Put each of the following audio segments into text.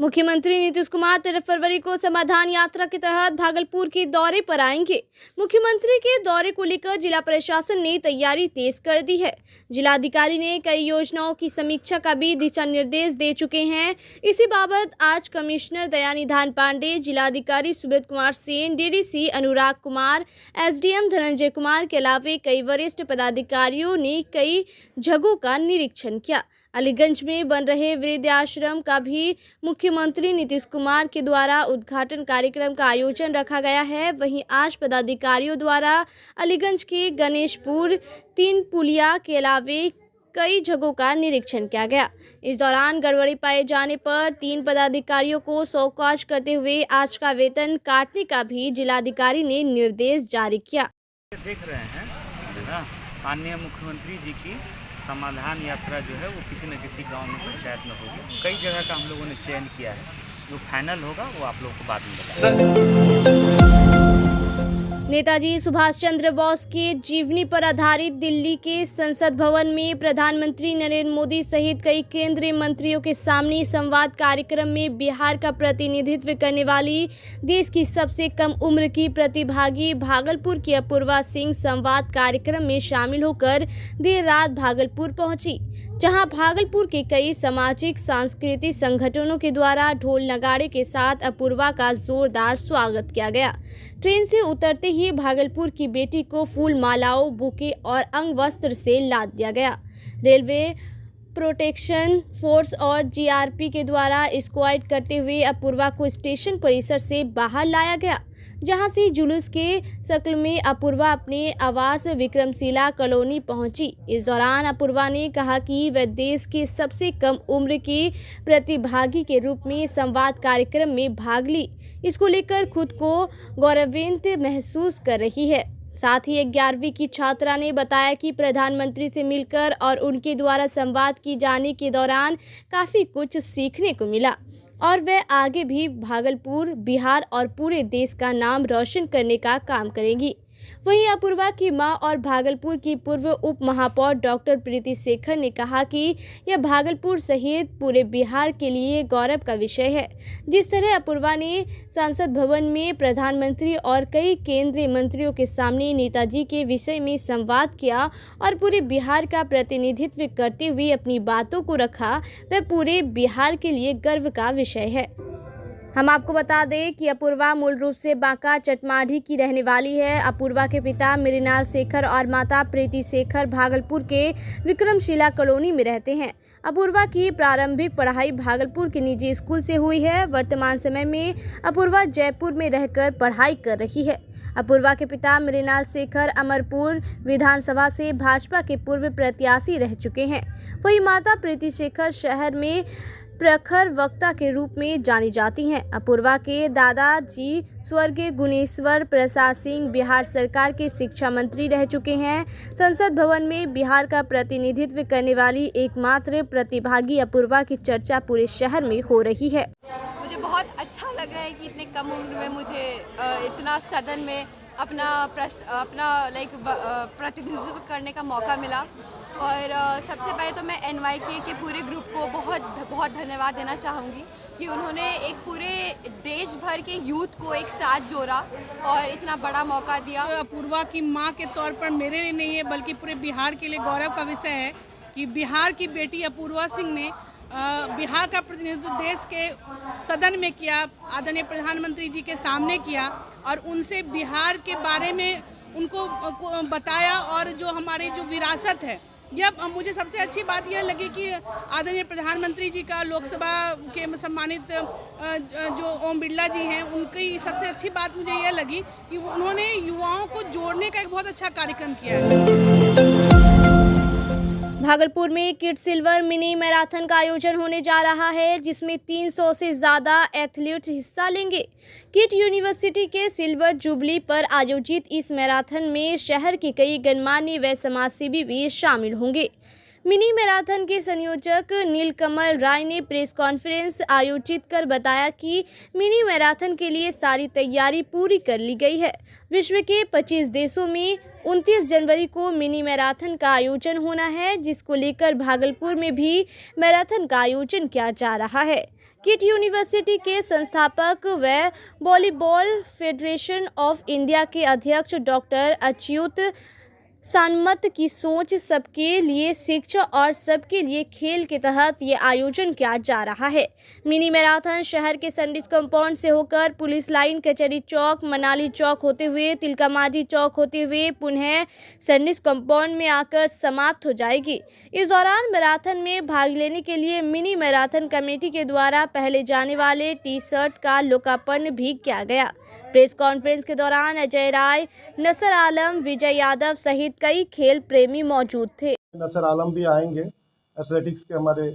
मुख्यमंत्री नीतीश कुमार 13 फरवरी को समाधान यात्रा के तहत भागलपुर के दौरे पर आएंगे। मुख्यमंत्री के दौरे को लेकर जिला प्रशासन ने तैयारी तेज कर दी है। जिलाधिकारी ने कई योजनाओं की समीक्षा का भी दिशा निर्देश दे चुके हैं। इसी बाबत आज कमिश्नर दयानिधान पांडे, जिलाधिकारी सुब्रत कुमार सेन, डीडीसी अनुराग कुमार, एसडीएम धनंजय कुमार के अलावे कई वरिष्ठ पदाधिकारियों ने कई जगहों का निरीक्षण किया। अलीगंज में बन रहे वृद्धाश्रम का भी मुख्यमंत्री नीतीश कुमार के द्वारा उद्घाटन कार्यक्रम का आयोजन रखा गया है। वहीं आज पदाधिकारियों द्वारा अलीगंज के गणेशपुर, तीन पुलिया के अलावे कई जगहों का निरीक्षण किया गया। इस दौरान गड़बड़ी पाए जाने पर 3 पदाधिकारियों को शोकॉज करते हुए आज का वेतन काटने का भी जिलाधिकारी ने निर्देश जारी किया। देख रहे हैं ना, माननीय मुख्यमंत्री जी की समाधान यात्रा जो है वो किसी न किसी गांव में पंचायत में होगी। कई जगह का हम लोगों ने चयन किया है, जो फाइनल होगा वो आप लोगों को बाद में बताएंगे। नेताजी सुभाष चंद्र बोस के जीवनी पर आधारित दिल्ली के संसद भवन में प्रधानमंत्री नरेंद्र मोदी सहित कई केंद्रीय मंत्रियों के सामने संवाद कार्यक्रम में बिहार का प्रतिनिधित्व करने वाली देश की सबसे कम उम्र की प्रतिभागी भागलपुर की अपूर्वा सिंह संवाद कार्यक्रम में शामिल होकर देर रात भागलपुर पहुंची, जहां भागलपुर के कई सामाजिक सांस्कृतिक संगठनों के द्वारा ढोल नगाड़े के साथ अपूर्वा का जोरदार स्वागत किया गया। ट्रेन से उतरते ही भागलपुर की बेटी को फूल मालाओं, बुके और अंग वस्त्र से लाद दिया गया। रेलवे प्रोटेक्शन फोर्स और जीआरपी के द्वारा स्क्वाड करते हुए अपूर्वा को स्टेशन परिसर से बाहर लाया गया, जहां से जुलूस के शक्ल में अपूर्वा अपने आवास विक्रमशिला कॉलोनी पहुंची। इस दौरान अपूर्वा ने कहा कि वह देश के सबसे कम उम्र के प्रतिभागी के रूप में संवाद कार्यक्रम में भाग ली, इसको लेकर खुद को गौरवान्वित महसूस कर रही है। साथ ही 11वीं की छात्रा ने बताया कि प्रधानमंत्री से मिलकर और उनके द्वारा संवाद की जाने के दौरान काफ़ी कुछ सीखने को मिला और वह आगे भी भागलपुर, बिहार और पूरे देश का नाम रोशन करने का काम करेंगी। वहीं अपूर्वा की मां और भागलपुर की पूर्व उप महापौर डॉक्टर प्रीति शेखर ने कहा कि यह भागलपुर सहित पूरे बिहार के लिए गौरव का विषय है। जिस तरह अपूर्वा ने संसद भवन में प्रधानमंत्री और कई केंद्रीय मंत्रियों के सामने नेताजी के विषय में संवाद किया और पूरे बिहार का प्रतिनिधित्व करते हुए अपनी बातों को रखा, वह पूरे बिहार के लिए गर्व का विषय है। हम आपको बता दें कि अपूर्वा मूल रूप से बांका चटमाढ़ी की रहने वाली है। अपूर्वा के पिता मृणाल शेखर और माता प्रीति शेखर भागलपुर के विक्रमशिला कॉलोनी में रहते हैं। अपूर्वा की प्रारंभिक पढ़ाई भागलपुर के निजी स्कूल से हुई है। वर्तमान समय में अपूर्वा जयपुर में रहकर पढ़ाई कर रही है। अपूर्वा के पिता मृणाल शेखर अमरपुर विधानसभा से भाजपा के पूर्व प्रत्याशी रह चुके हैं। वहीं माता प्रीति शेखर शहर में प्रखर वक्ता के रूप में जानी जाती हैं। अपूर्वा के दादाजी स्वर्गीय गुणेश्वर प्रसाद सिंह बिहार सरकार के शिक्षा मंत्री रह चुके हैं। संसद भवन में बिहार का प्रतिनिधित्व करने वाली एकमात्र प्रतिभागी अपूर्वा की चर्चा पूरे शहर में हो रही है। मुझे बहुत अच्छा लग रहा है कि इतने कम उम्र में मुझे इतना सदन में अपना प्रतिनिधित्व करने का मौका मिला। और सबसे पहले तो मैं NYK के पूरे ग्रुप को बहुत धन्यवाद देना चाहूँगी कि उन्होंने एक पूरे देश भर के यूथ को एक साथ जोड़ा और इतना बड़ा मौका दिया। अपूर्वा की माँ के तौर पर मेरे लिए नहीं है बल्कि पूरे बिहार के लिए गौरव का विषय है कि बिहार की बेटी अपूर्वा सिंह ने बिहार का प्रतिनिधित्व देश के सदन में किया, आदरणीय प्रधानमंत्री जी के सामने किया और उनसे बिहार के बारे में उनको बताया। और जो हमारी जो विरासत है, यह मुझे सबसे अच्छी बात यह लगी कि आदरणीय प्रधानमंत्री जी का लोकसभा के सम्मानित जो ओम बिरला जी हैं, उनकी सबसे अच्छी बात मुझे यह लगी कि उन्होंने युवाओं को जोड़ने का एक बहुत अच्छा कार्यक्रम किया है। भागलपुर में किड सिल्वर मिनी मैराथन का आयोजन होने जा रहा है, जिसमें 300 से ज़्यादा एथलीट हिस्सा लेंगे। किड यूनिवर्सिटी के सिल्वर जुबली पर आयोजित इस मैराथन में शहर के कई गणमान्य व समाजसेवी भी शामिल होंगे। मिनी मैराथन के संयोजक नीलकमल राय ने प्रेस कॉन्फ्रेंस आयोजित कर बताया कि मिनी मैराथन के लिए सारी तैयारी पूरी कर ली गई है। विश्व के 25 देशों में 29 जनवरी को मिनी मैराथन का आयोजन होना है, जिसको लेकर भागलपुर में भी मैराथन का आयोजन किया जा रहा है। किट यूनिवर्सिटी के संस्थापक व वॉलीबॉल फेडरेशन ऑफ इंडिया के अध्यक्ष डॉक्टर अच्युत सानमत की सोच सबके लिए शिक्षा और सबके लिए खेल के तहत ये आयोजन किया जा रहा है। मिनी मैराथन शहर के संडिस कंपाउंड से होकर पुलिस लाइन, कचहरी चौक, मनाली चौक होते हुए तिलका मांझी चौक होते हुए पुनः संडिस कंपाउंड में आकर समाप्त हो जाएगी। इस दौरान मैराथन में भाग लेने के लिए मिनी मैराथन कमेटी के द्वारा पहले जाने वाले टी शर्ट का लोकार्पण भी किया गया। प्रेस कॉन्फ्रेंस के दौरान अजय राय, नसर आलम, विजय यादव सहित कई खेल प्रेमी मौजूद थे। नसर आलम भी आएंगे, एथलेटिक्स के हमारे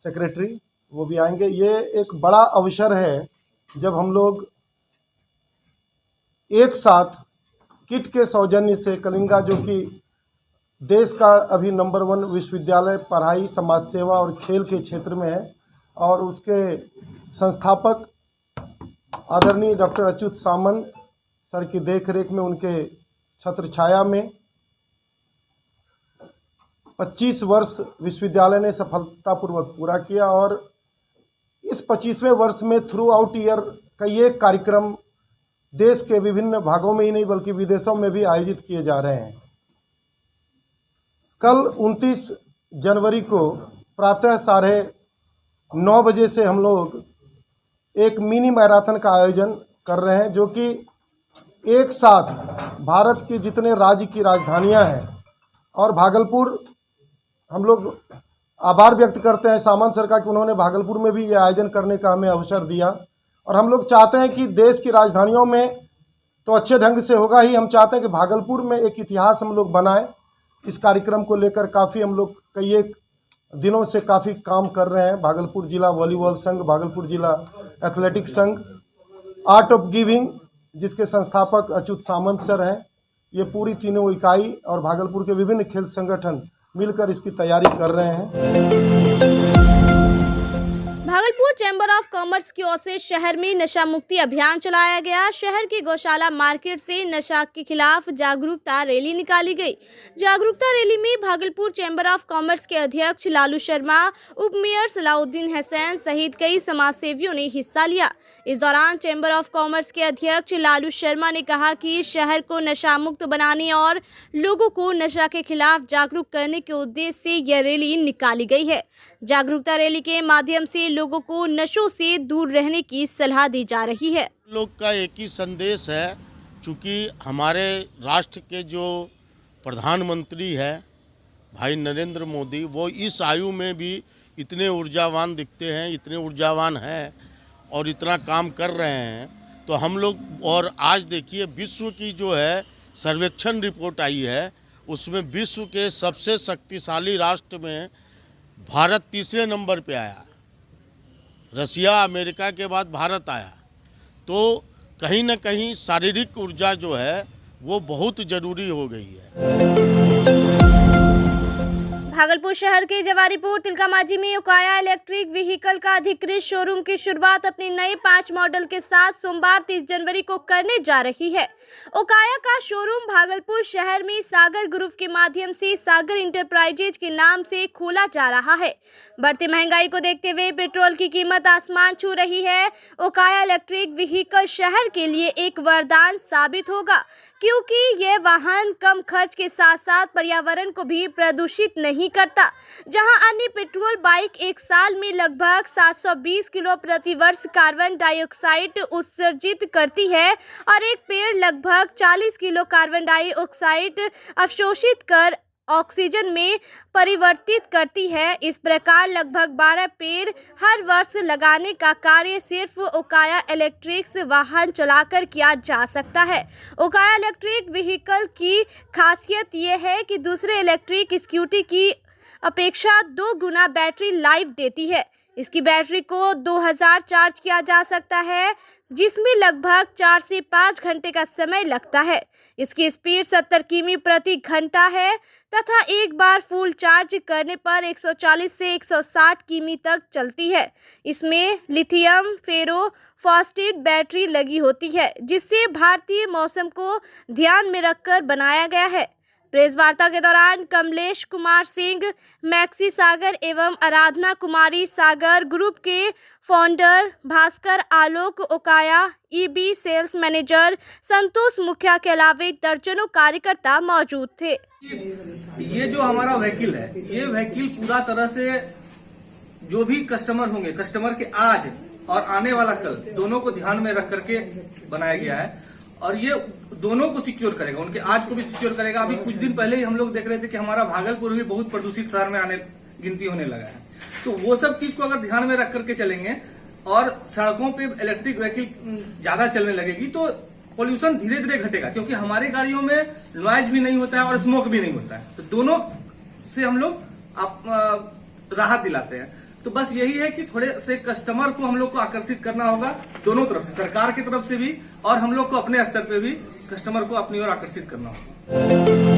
सेक्रेटरी, वो भी आएंगे। ये एक बड़ा अवसर है जब हम लोग एक साथ किट के सौजन्य से कलिंगा, जो कि देश का अभी नंबर 1 विश्वविद्यालय पढ़ाई, समाज सेवा और खेल के क्षेत्र में है, और उसके संस्थापक आदरणीय डॉक्टर अच्युत सामंत सर की देखरेख में, उनके छत्र छाया में 25 वर्ष विश्वविद्यालय ने सफलतापूर्वक पूरा किया। और इस 25वें वर्ष में थ्रू आउट ईयर कई एक कार्यक्रम देश के विभिन्न भागों में ही नहीं बल्कि विदेशों में भी आयोजित किए जा रहे हैं। कल 29 जनवरी को प्रातः 9:30 बजे से हम लोग एक मिनी मैराथन का आयोजन कर रहे हैं, जो कि एक साथ भारत के जितने राज्य की राजधानियां हैं, और भागलपुर, हम लोग आभार व्यक्त करते हैं सामंत सर का कि उन्होंने भागलपुर में भी ये आयोजन करने का हमें अवसर दिया। और हम लोग चाहते हैं कि देश की राजधानियों में तो अच्छे ढंग से होगा ही, हम चाहते हैं कि भागलपुर में एक इतिहास हम लोग बनाएं। इस कार्यक्रम को लेकर काफ़ी हम लोग कई एक दिनों से काफ़ी काम कर रहे हैं। भागलपुर जिला वॉलीबॉल संघ, भागलपुर जिला एथलेटिक्स संघ, आर्ट ऑफ गिविंग, जिसके संस्थापक अच्युत सामंत सर हैं, ये पूरी तीनों इकाई और भागलपुर के विभिन्न खेल संगठन मिलकर इसकी तैयारी कर रहे हैं। भागलपुर चैम्बर ऑफ कॉमर्स की ओर से शहर में नशा मुक्ति अभियान चलाया गया। शहर की गौशाला मार्केट से नशा के खिलाफ जागरूकता रैली निकाली गई। जागरूकता रैली में भागलपुर चैम्बर ऑफ कॉमर्स के अध्यक्ष लालू शर्मा, उप मेयर सलाउद्दीन हसैन सहित कई समाजसेवियों ने हिस्सा लिया। इस दौरान चैम्बर ऑफ कॉमर्स के अध्यक्ष लालू शर्मा ने कहा कि शहर को नशा मुक्त बनाने और लोगों को नशा के खिलाफ जागरूक करने के उद्देश्य से यह रैली निकाली गई है। जागरूकता रैली के माध्यम से लोगों को नशों से दूर रहने की सलाह दी जा रही है। लोग का एक ही संदेश है, चूँकि हमारे राष्ट्र के जो प्रधानमंत्री है भाई नरेंद्र मोदी, वो इस आयु में भी इतने ऊर्जावान दिखते हैं, इतने ऊर्जावान हैं और इतना काम कर रहे हैं। तो हम लोग, और आज देखिए विश्व की जो है सर्वेक्षण रिपोर्ट आई है, उसमें विश्व के सबसे शक्तिशाली राष्ट्र में भारत तीसरे नंबर पे आया। रसिया, अमेरिका के बाद भारत आया। तो कहीं ना कहीं शारीरिक ऊर्जा जो है वो बहुत ज़रूरी हो गई है। भागलपुर शहर के जवारीपुर तिलका मांझी में ओकाया इलेक्ट्रिक व्हीकल का अधिकृत शोरूम की शुरुआत अपने नए 5 मॉडल के साथ सोमवार 30 जनवरी को करने जा रही है। ओकाया का शोरूम भागलपुर शहर में सागर ग्रुप के माध्यम से सागर इंटरप्राइजेज के नाम से खोला जा रहा है। बढ़ती महंगाई को देखते हुए पेट्रोल की कीमत आसमान छू रही है। ओकाया इलेक्ट्रिक व्हीकल शहर के लिए एक वरदान साबित होगा, क्योंकि यह वाहन कम खर्च के साथ साथ पर्यावरण को भी प्रदूषित नहीं करता। जहां अन्य पेट्रोल बाइक एक साल में लगभग 720 किलो प्रति वर्ष कार्बन डाइऑक्साइड उत्सर्जित करती है और एक पेड़ लगभग 40 किलो कार्बन डाइऑक्साइड अवशोषित कर ऑक्सीजन में परिवर्तित करती है। इस प्रकार लगभग 12 पेड़ हर वर्ष लगाने का कार्य सिर्फ ओकाया इलेक्ट्रिक्स वाहन चलाकर किया जा सकता है। ओकाया इलेक्ट्रिक व्हीकल की खासियत यह है कि दूसरे इलेक्ट्रिक स्कूटी की अपेक्षा 2 गुना बैटरी लाइफ देती है। इसकी बैटरी को 2000 चार्ज किया जा सकता है, जिसमें लगभग 4 से 5 घंटे का समय लगता है। इसकी स्पीड 70 किमी प्रति घंटा है तथा एक बार फुल चार्ज करने पर 140 से 160 किमी तक चलती है। इसमें लिथियम फेरो फॉस्फेट बैटरी लगी होती है, जिससे भारतीय मौसम को ध्यान में रखकर बनाया गया है। प्रेस वार्ता के दौरान कमलेश कुमार सिंह, मैक्सी सागर एवं आराधना कुमारी सागर ग्रुप के फाउंडर भास्कर आलोक ओकाया, ईबी सेल्स मैनेजर संतोष मुखिया के अलावा दर्जनों कार्यकर्ता मौजूद थे। ये जो हमारा व्हीकल है, ये व्हीकल पूरा तरह से जो भी कस्टमर होंगे, कस्टमर के आज और आने वाला कल दोनों को ध्यान में रख करके बनाया गया है और ये दोनों को सिक्योर करेगा, उनके आज को भी सिक्योर करेगा। अभी कुछ दिन पहले ही हम लोग देख रहे थे कि हमारा भागलपुर भी बहुत प्रदूषित शहर में आने गिनती होने लगा है, तो वो सब चीज को अगर ध्यान में रख करके चलेंगे और सड़कों पे इलेक्ट्रिक व्हीकल ज्यादा चलने लगेगी तो पोल्यूशन धीरे धीरे घटेगा, क्योंकि हमारी गाड़ियों में नॉइज भी नहीं होता है और स्मोक भी नहीं होता है, तो दोनों से हम लोग राहत दिलाते हैं। तो बस यही है कि थोड़े से कस्टमर को हम लोग को आकर्षित करना होगा दोनों तरफ से, सरकार की तरफ से भी और हम लोग को अपने स्तर पे भी कस्टमर को अपनी ओर आकर्षित करना होगा।